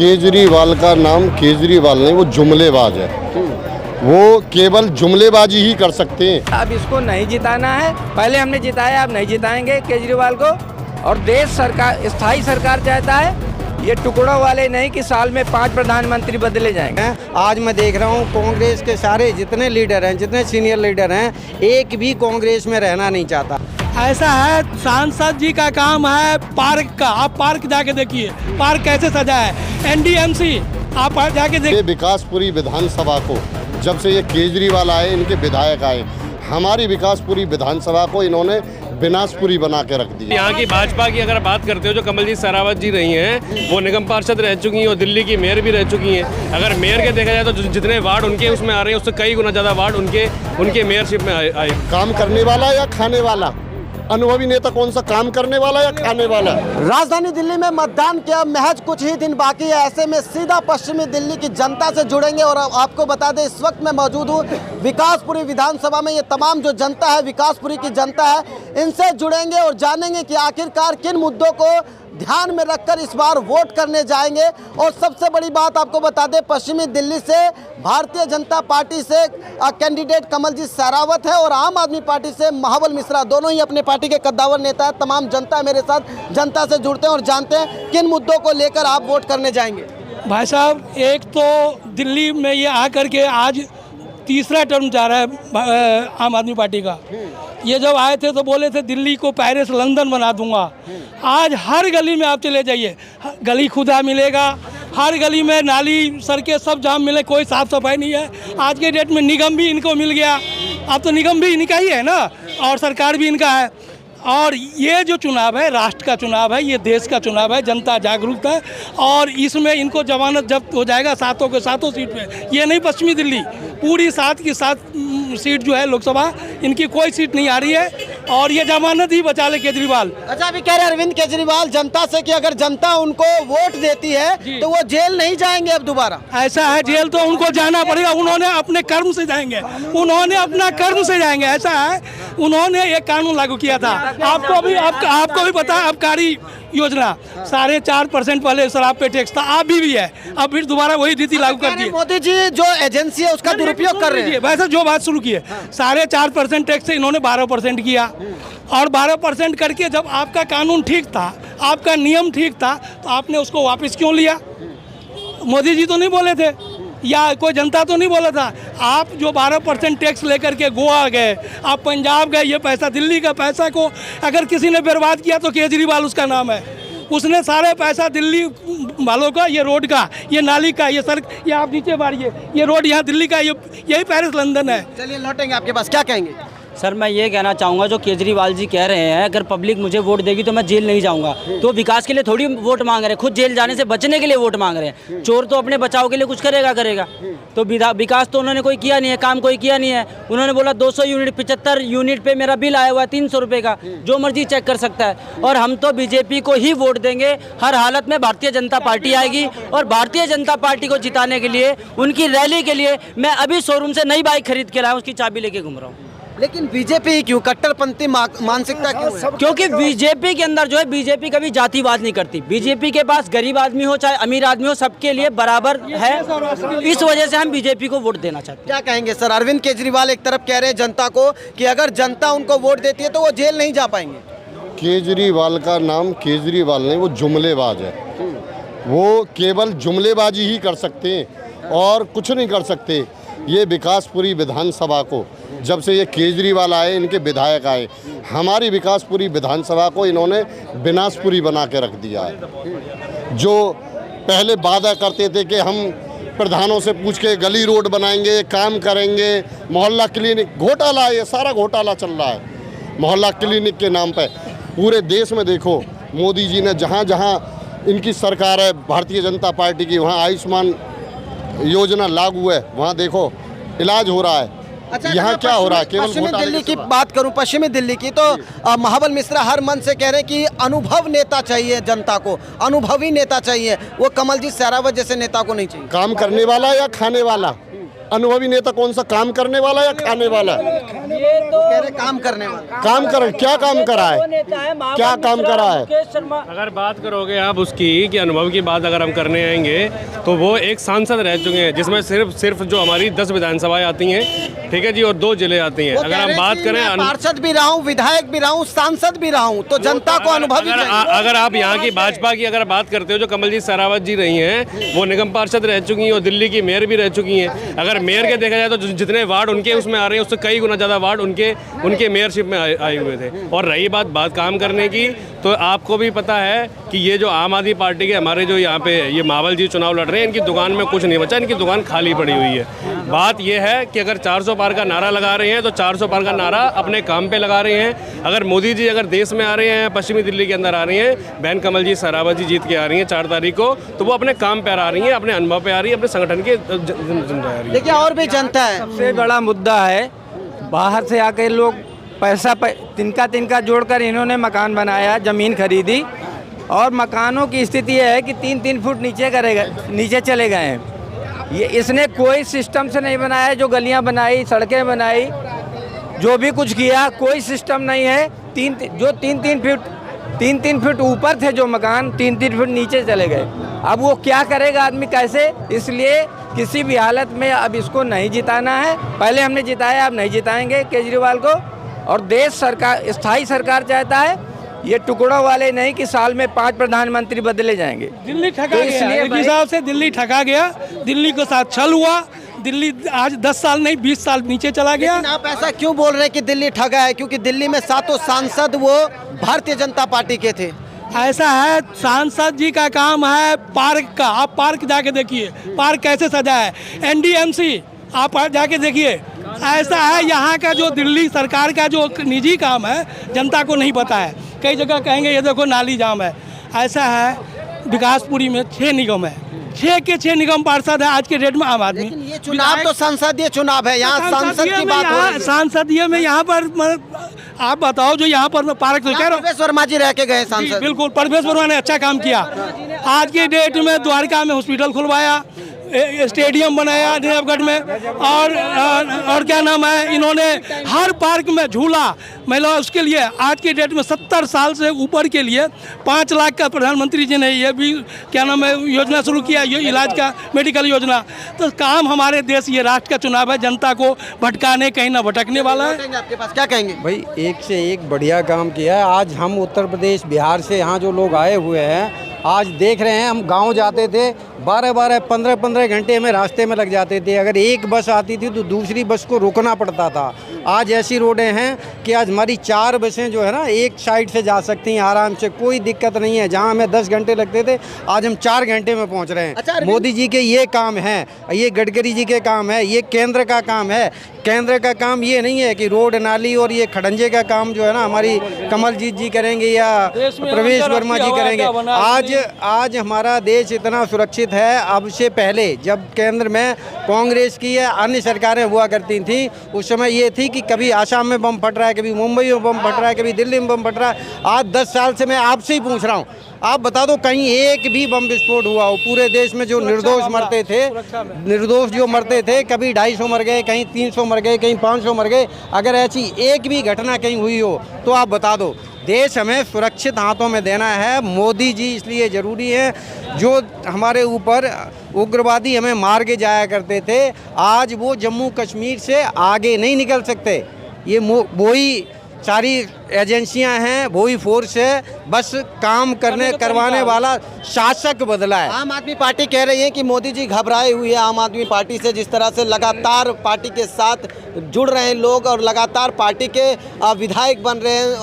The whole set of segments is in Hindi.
केजरीवाल का नाम केजरीवाल नहीं, वो जुमलेबाज है। वो केवल जुमलेबाजी ही कर सकते हैं। अब इसको नहीं जिताना है, पहले हमने जिताया, अब नहीं जिताएंगे केजरीवाल को। और देश सरकार, स्थायी सरकार चाहता है, ये टुकड़ों वाले नहीं कि साल में 5 प्रधानमंत्री बदले जाएंगे। आज मैं देख रहा हूँ कांग्रेस के सारे जितने लीडर हैं, जितने सीनियर लीडर हैं, एक भी कांग्रेस में रहना नहीं चाहता। ऐसा है, सांसद जी का काम है पार्क का। आप पार्क जाके देखिए, पार्क कैसे सजा है। एनडीएमसी आप जाके देखिए। विकासपुरी विधानसभा को जब से ये केजरीवाल आए, इनके विधायक आए, हमारी विकासपुरी विधानसभा को इन्होंने विनाशपुरी बना के रख दिया। यहाँ की भाजपा की अगर बात करते हो, जो कमलजीत शेरावत जी रही हैं, वो निगम पार्षद रह चुकी हैं और दिल्ली की मेयर भी रह चुकी हैं। अगर मेयर के देखा जाए तो जितने वार्ड उनके उसमें आ रहे हैं, उससे कई गुना ज़्यादा वार्ड उनके मेयरशिप में आए। काम करने वाला या खाने वाला? अनुभवी नेता कौन सा, काम करने वाला या खाने वाला? राजधानी दिल्ली में मतदान के अब महज कुछ ही दिन बाकी है। ऐसे में सीधा पश्चिमी दिल्ली की जनता से जुड़ेंगे और आपको बता दें, इस वक्त मैं मौजूद हूँ विकासपुरी विधानसभा में। ये तमाम जो जनता है, विकासपुरी की जनता है, इनसे जुड़ेंगे और जानेंगे कि आखिरकार किन मुद्दों को ध्यान में रखकर इस बार वोट करने जाएंगे। और सबसे बड़ी बात आपको बता दें, पश्चिमी दिल्ली से भारतीय जनता पार्टी से कैंडिडेट कमलजीत शेरावत है और आम आदमी पार्टी से महाबल मिश्रा, दोनों ही अपने पार्टी के कद्दावर नेता है। तमाम जनता मेरे साथ जनता से जुड़ते हैं और जानते हैं किन मुद्दों को लेकर आप वोट करने जाएंगे। भाई साहब, एक तो दिल्ली में ये आकर के आज तीसरा टर्म जा रहा है आम आदमी पार्टी का। ये जब आए थे तो बोले थे दिल्ली को पेरिस लंदन बना दूंगा। आज हर गली में आप चले जाइए, गली खुदा मिलेगा, हर गली में नाली सड़कें सब जाम मिले, कोई साफ सफाई नहीं है। आज के डेट में निगम भी इनको मिल गया। अब तो निगम भी इनका ही है ना, और सरकार भी इनका है। और ये जो चुनाव है, राष्ट्र का चुनाव है, ये देश का चुनाव है, जनता जागरूक है। और इसमें इनको जमानत जब्त हो जाएगा सातों के सातों सीट पे। ये नहीं पश्चिमी दिल्ली, पूरी 7 की 7 सीट जो है लोकसभा, इनकी कोई सीट नहीं आ रही है। और ये जमानत ही बचा ले केजरीवाल। अच्छा, अभी कह रहे अरविंद केजरीवाल जनता से कि अगर जनता उनको वोट देती है तो वो जेल नहीं जाएंगे अब दोबारा। ऐसा है, जेल तो उनको जाना पड़ेगा। उन्होंने अपने कर्म से जाएंगे, उन्होंने अपना कर्म से जाएंगे। ऐसा है, उन्होंने एक कानून लागू किया था, आपको भी पता है, आबकारी योजना 4.5% पहले शराब पे टैक्स था, अब भी है। अब फिर दोबारा वही नीति लागू कर दी। मोदी जी जो एजेंसी है उसका दुरुपयोग कर रहे हैं। वैसे जो बात शुरू की है, 4.5% टैक्स से इन्होंने 12% किया। और 12% करके जब आपका कानून ठीक था, आपका नियम ठीक था, तो आपने उसको वापस क्यों लिया? मोदी जी तो नहीं बोले थे, या कोई जनता तो नहीं बोला था। आप जो 12% टैक्स लेकर के गोवा गए, आप पंजाब गए, ये पैसा, दिल्ली का पैसा को अगर किसी ने बर्बाद किया तो केजरीवाल उसका नाम है। उसने सारे पैसा दिल्ली वालों का, ये रोड का, ये नाली का, ये सड़क, ये आप नीचे मारिए, ये रोड यहाँ दिल्ली का, यही पेरिस लंदन है। चलिए लौटेंगे आपके पास, क्या कहेंगे? सर, मैं ये कहना चाहूँगा, जो केजरीवाल जी कह रहे हैं अगर पब्लिक मुझे वोट देगी तो मैं जेल नहीं जाऊँगा, तो विकास के लिए थोड़ी वोट मांग रहे हैं, खुद जेल जाने से बचने के लिए वोट मांग रहे हैं। चोर तो अपने बचाव के लिए कुछ करेगा, तो विकास तो उन्होंने कोई किया नहीं है, काम कोई किया नहीं है। उन्होंने बोला 200 यूनिट, 75 यूनिट पे मेरा बिल आया हुआ है 300 रुपये का, जो मर्जी चेक कर सकता है। और हम तो बीजेपी को ही वोट देंगे, हर हालत में भारतीय जनता पार्टी आएगी। और भारतीय जनता पार्टी को जिताने के लिए, उनकी रैली के लिए मैं अभी शोरूम से नई बाइक खरीद के लाया, उसकी चाबी लेके घूम रहा हूँ। लेकिन बीजेपी क्यों, कट्टरपंथी मानसिकता क्यों है? क्योंकि बीजेपी के अंदर जो है, बीजेपी कभी जातिवाद नहीं करती। बीजेपी के पास गरीब आदमी हो चाहे अमीर आदमी हो, सबके लिए बराबर है। इस वजह से हम बीजेपी को वोट देना चाहते हैं। क्या कहेंगे सर? अरविंद केजरीवाल एक तरफ कह रहे हैं जनता को कि अगर जनता उनको वोट देती है तो वो जेल नहीं जा पाएंगे। केजरीवाल का नाम केजरीवाल नहीं, वो जुमलेबाज है। वो केवल जुमलेबाजी ही कर सकते हैं और कुछ नहीं कर सकते। ये विकासपुरी विधानसभा को जब से ये केजरीवाल आए, इनके विधायक आए, हमारी विकासपुरी विधानसभा को इन्होंने विनाशपुरी बना के रख दिया है। जो पहले वादा करते थे कि हम प्रधानों से पूछ के गली रोड बनाएंगे, काम करेंगे, मोहल्ला क्लिनिक, घोटाला, ये सारा घोटाला चल रहा है मोहल्ला क्लिनिक के नाम पे। पूरे देश में देखो, मोदी जी ने जहाँ जहाँ इनकी सरकार है भारतीय जनता पार्टी की, वहाँ आयुष्मान योजना लागू है, वहाँ देखो इलाज हो रहा है। अच्छा, यहाँ क्या हो रहा है? केवल पश्चिमी दिल्ली की बात करूं, पश्चिमी दिल्ली की, तो महाबल मिश्रा हर मन से कह रहे हैं कि अनुभव नेता चाहिए जनता को, अनुभवी नेता चाहिए, वो कमलजीत शेरावत जैसे नेता को नहीं चाहिए। काम करने वाला या खाने वाला? अनुभवी नेता कौन सा काम करने वाला या खाने वाला? कह रहे काम करने वाला। काम कर, क्या काम करा है, क्या काम करा है? अगर बात करोगे आप उसकी कि अनुभव की बात अगर हम करने आएंगे तो वो एक सांसद रह चुके हैं, जिसमें सिर्फ जो हमारी 10 विधानसभाएं आती हैं, ठीक है जी, और 2 जिले आती हैं। अगर हम बात करें, पार्षद भी रहा हूँ, विधायक भी रहा हूँ, सांसद भी रहा हूँ, तो जनता को अनुभव ही चाहिए। अगर आप यहाँ की भाजपा की अगर बात करते हो, जो कमलजीत सरावत जी रही हैं, वो निगम पार्षद रह चुकी हैं और दिल्ली की मेयर भी रह चुकी हैं। अगर मेयर के देखा जाए तो जितने वार्ड उनके उसमें आ रहे हैं, उससे कई गुना ज़्यादा वार्ड उनके मेयरशिप में आए हुए थे। और रही बात काम करने की, तो आपको भी पता है कि ये जो आम आदमी पार्टी के हमारे जो यहाँ पे ये मावल जी चुनाव लड़ रहे हैं, इनकी दुकान में कुछ नहीं बचा, इनकी दुकान खाली पड़ी हुई है। बात ये है कि अगर 400 पार का नारा लगा रहे हैं तो 400 पार का नारा अपने काम पे लगा रहे हैं। अगर मोदी जी अगर देश में आ रहे हैं, पश्चिमी दिल्ली के अंदर आ रही हैं, बहन कमलजीत सरावत जी जीत के आ रही हैं 4 तारीख को, तो वो अपने काम पे आ रही हैं, अपने अनुभव पे आ रही है, अपने संगठन के जिम्मेदारी आ रही है। देखिए और भी जनता है। सबसे बड़ा मुद्दा है, बाहर से आके लोग पैसा तिनका जोड़कर इन्होंने मकान बनाया, ज़मीन खरीदी, और मकानों की स्थिति यह है कि 3-3 फुट नीचे चले गए हैं। ये इसने कोई सिस्टम से नहीं बनाया, जो गलियां बनाई, सड़कें बनाई, जो भी कुछ किया, कोई सिस्टम नहीं है। 3-3 फुट ऊपर थे जो मकान, 3-3 फुट नीचे चले गए। अब वो क्या करेगा आदमी, कैसे? इसलिए किसी भी हालत में अब इसको नहीं जिताना है। पहले हमने जिताया, अब नहीं जिताएंगे केजरीवाल को। और देश सरकार, स्थायी सरकार चाहता है, ये टुकड़ों वाले नहीं कि साल में 5 प्रधानमंत्री बदले जाएंगे। दिल्ली ठगा गया, एक हिसाब से दिल्ली ठगा गया, दिल्ली के साथ छल हुआ। दिल्ली आज 10 साल नहीं 20 साल नीचे चला गया। लेकिन आप ऐसा क्यों बोल रहे हैं कि दिल्ली ठगा है? क्योंकि दिल्ली में 7 सांसद वो भारतीय जनता पार्टी के थे। ऐसा है, सांसद जी का काम है पार्क का। आप पार्क जाके देखिए, पार्क कैसे सजा है। NDMC आप जाके देखिए। ऐसा है, यहाँ का जो दिल्ली सरकार का जो निजी काम है, जनता को नहीं पता है। कई जगह कहेंगे ये देखो नाली जाम है। ऐसा है, विकासपुरी में 6 निगम है, 6 के 6 निगम पार्षद है आज के डेट में आम आदमी। लेकिन ये चुनाव तो संसदीय चुनाव है, यहाँ सांसद की बात हो रही है। सांसदीय में यहाँ पर आप बताओ, जो यहाँ पर पार्क तो कह रहा हूँ, परवेश वर्मा जी रह के गए सांसद। बिल्कुल, परवेश वर्मा ने अच्छा काम किया। आज की डेट में द्वारका में हॉस्पिटल खुलवाया, स्टेडियम बनाया नजफगढ़ में, और क्या नाम है, इन्होंने हर पार्क में झूला महिला, उसके लिए आज की डेट में 70 साल से ऊपर के लिए 5 लाख का प्रधानमंत्री जी ने ये भी क्या नाम है योजना शुरू किया, ये इलाज का मेडिकल योजना। तो काम हमारे देश, ये राष्ट्र का चुनाव है, जनता को भटकाने कहीं ना भटकने वाला है। आपके पास क्या कहेंगे? भाई एक से एक बढ़िया काम किया है। आज हम उत्तर प्रदेश बिहार से यहाँ जो लोग आए हुए हैं, आज देख रहे हैं, हम गांव जाते थे 12-12 15-15 घंटे हमें रास्ते में लग जाते थे। अगर एक बस आती थी तो दूसरी बस को रुकना पड़ता था। आज ऐसी रोडें हैं कि आज हमारी 4 बसें जो है ना एक साइड से जा सकती हैं आराम से, कोई दिक्कत नहीं है। जहां हमें 10 घंटे लगते थे, आज हम 4 घंटे में पहुंच रहे हैं। अच्छा, मोदी जी के ये काम हैं, ये गडकरी जी के काम है, ये केंद्र का काम है। केंद्र का काम ये नहीं है कि रोड नाली और ये खड़ंजे का काम जो है ना हमारी कमलजीत जी करेंगे या प्रवेश वर्मा जी करेंगे। आज हमारा देश इतना सुरक्षित है। अब से पहले जब केंद्र में कांग्रेस की या अन्य सरकारें हुआ करती थी, उस समय ये थी कि कभी आसाम में बम फट रहा है, कभी मुंबई में बम फट रहा है, कभी दिल्ली में बम फट रहा है। आज 10 साल से मैं आपसे ही पूछ रहा हूँ, आप बता दो कहीं एक भी बम विस्फोट हुआ हो पूरे देश में? जो निर्दोष मरते थे, निर्दोष जो मरते थे, कभी 250 मर गए, कहीं 300 मर गए, कहीं 500 मर गए। अगर ऐसी एक भी घटना कहीं हुई हो तो आप बता दो। देश हमें सुरक्षित हाथों में देना है। मोदी जी इसलिए ज़रूरी है, जो हमारे ऊपर उग्रवादी हमें मार के जाया करते थे, आज वो जम्मू कश्मीर से आगे नहीं निकल सकते। ये वही सारी एजेंसियां हैं, वही फोर्स है, बस काम करवाने वाला शासक बदला है। आम आदमी पार्टी कह रही है कि मोदी जी घबराए हुए हैं आम आदमी पार्टी से, जिस तरह से लगातार पार्टी के साथ जुड़ रहे हैं लोग और लगातार पार्टी के विधायक बन रहे हैं,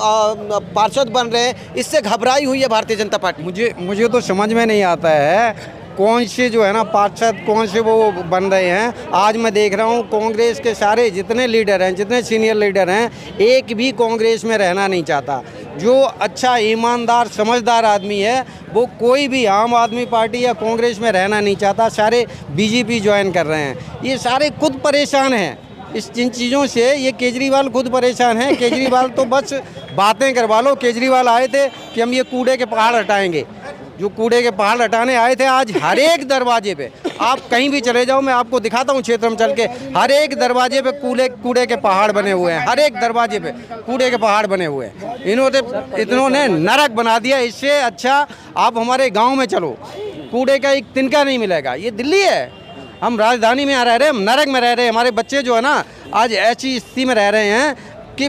पार्षद बन रहे हैं, इससे घबराई हुई है भारतीय जनता पार्टी। मुझे तो समझ में नहीं आता है कौन से जो है ना पार्षद, कौन से वो बन रहे हैं। आज मैं देख रहा हूँ कांग्रेस के सारे जितने लीडर हैं, जितने सीनियर लीडर हैं, एक भी कांग्रेस में रहना नहीं चाहता। जो अच्छा ईमानदार समझदार आदमी है वो कोई भी आम आदमी पार्टी या कांग्रेस में रहना नहीं चाहता, सारे बीजेपी ज्वाइन कर रहे हैं। ये सारे खुद परेशान हैं जिन चीज़ों से। ये केजरीवाल खुद परेशान है। केजरीवाल तो बस बातें करवा लो। केजरीवाल आए थे कि हम ये कूड़े के पहाड़ हटाएंगे, जो कूड़े के पहाड़ हटाने आए थे, आज हर एक दरवाजे पे आप कहीं भी चले जाओ, मैं आपको दिखाता हूँ क्षेत्र में चल के, हर एक दरवाजे पे कूड़े के पहाड़ बने हुए हैं, हर एक दरवाजे पे कूड़े के पहाड़ बने हुए हैं। इन्होंने नरक बना दिया। इससे अच्छा आप हमारे गाँव में चलो, कूड़े का एक तिनका नहीं मिलेगा। ये दिल्ली है, हम राजधानी में रह रहे हैं, हम नरक में रह रहे हैं। हमारे बच्चे जो है ना आज ऐसी स्थिति में रह रहे हैं कि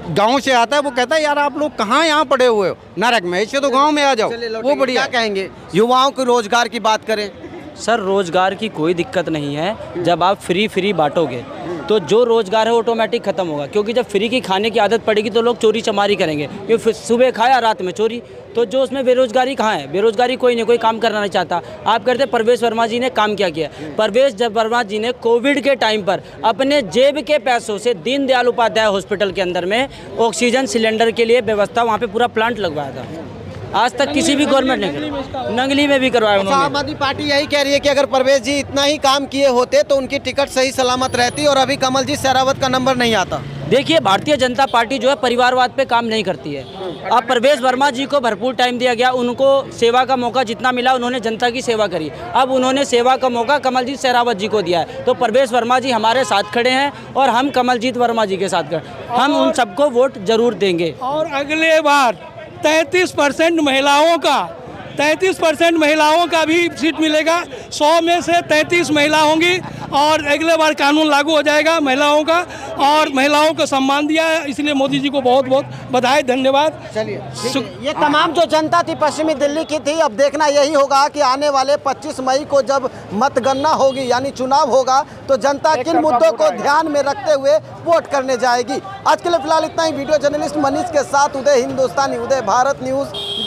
गांव से आता है, वो कहता है यार आप लोग कहाँ यहाँ पड़े हुए हो नरक में, इससे तो गांव में आ जाओ। वो बढ़िया। क्या कहेंगे युवाओं को रोजगार की बात करें? सर रोज़गार की कोई दिक्कत नहीं है। जब आप फ्री बांटोगे तो जो रोज़गार है ऑटोमेटिक ख़त्म होगा, क्योंकि जब फ्री की खाने की आदत पड़ेगी तो लोग चोरी चमारी करेंगे, क्योंकि सुबह खाया रात में चोरी। तो जो उसमें बेरोज़गारी कहाँ है? बेरोज़गारी कोई नहीं, कोई काम करना नहीं चाहता। आप कहते परवेश वर्मा जी ने काम क्या किया? परवेश वर्मा जी ने कोविड के टाइम पर अपने जेब के पैसों से दीनदयाल उपाध्याय हॉस्पिटल के अंदर में ऑक्सीजन सिलेंडर के लिए व्यवस्था, वहाँ पे पूरा प्लांट लगवाया था। आज तक किसी भी गवर्नमेंट ने, नंगली में भी करवाया उन्होंने। आम आदमी पार्टी यही कह रही है कि अगर परवेश जी इतना ही काम किए होते तो उनकी टिकट सही सलामत रहती और अभी कमलजीत शेरावत का नंबर नहीं आता। देखिए भारतीय जनता पार्टी जो है परिवारवाद पे काम नहीं करती है। अब परवेश वर्मा जी को भरपूर टाइम दिया गया, उनको सेवा का मौका जितना मिला उन्होंने जनता की सेवा करी। अब उन्होंने सेवा का मौका कमलजीत शेरावत जी को दिया है, तो परवेश वर्मा जी हमारे साथ खड़े हैं और हम कमलजीत वर्मा जी के साथ खड़े, हम उन सबको वोट जरूर देंगे। और अगले बार 33% महिलाओं का भी सीट मिलेगा। 100 में से 33 महिला होंगी और अगले बार कानून लागू हो जाएगा महिलाओं का, और महिलाओं को सम्मान दिया है, इसलिए मोदी जी को बहुत बहुत बधाई, धन्यवाद। चलिए ये तमाम जो जनता थी पश्चिमी दिल्ली की थी। अब देखना यही होगा कि आने वाले 25 मई को जब मतगणना होगी यानी चुनाव होगा तो जनता किन मुद्दों को ध्यान में रखते हुए वोट करने जाएगी। आज के लिए फिलहाल इतना ही। वीडियो जर्नलिस्ट मनीष के साथ उदय हिंदुस्तानी, उदय भारत न्यूज़।